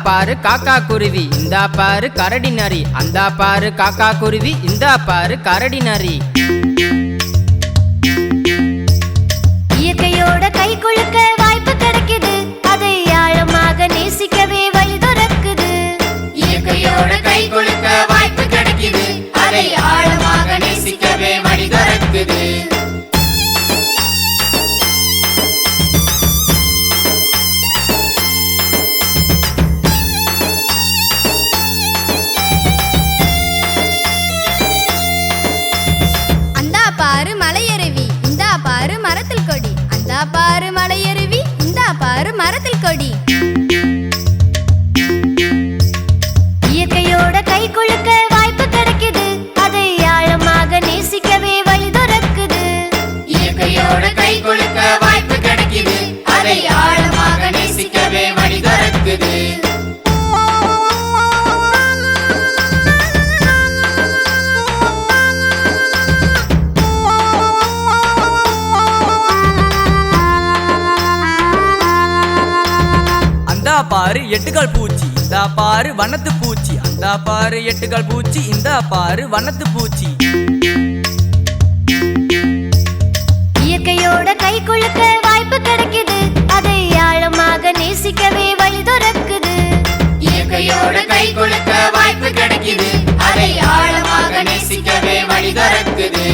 பாரு காக்கா குருவி, இந்தா பாரு கரடி நரி. அந்தா பாரு காக்கா குருவி, இந்தா பாரு கரடி நரி. இயற்கையோட கை குலுக்க வாய்ப்பு கிடைக்குது, அதை ஆழமாக நேசிக்கவே வழி துறக்குது. இயற்கையோட கை குலுக்க வாய்ப்பு கிடைக்குது, அதை ஆழமாக நேசிக்கவே வழி துறக்குது. பாரு மலையருவி, இந்தா பாரு மரத்தில் கொடி. அந்தா பாரு மலையருவி, இந்தா பாரு மரத்தில் கொடி. இயற்கையோட கை குலுக்க வாய்ப்பு கிடைக்குது, அதை ஆழமாக நேசிக்கவே வழி துறக்குது. இயற்கையோட கை குலுக்க வாய்ப்பு கிடைக்குது, அதை ஆழமாக நேசிக்கவே வழி துறக்குது. பாரு எட்டுகால் பூச்சி, இந்தா பாரு வண்ணத்து பூச்சி. அந்தா பாரு எட்டுகால் பூச்சி, இந்தா பாரு வண்ணத்து பூச்சி. இயற்கையோட கை குலுக்க வாய்ப்பு கிடைக்குது, அதை ஆழமாக நேசிக்கவே வழி துறக்குது. இயற்கையோட கை குலுக்க வாய்ப்பு கிடைக்குது, அதை ஆழமாக நேசிக்கவே வழி துறக்குது.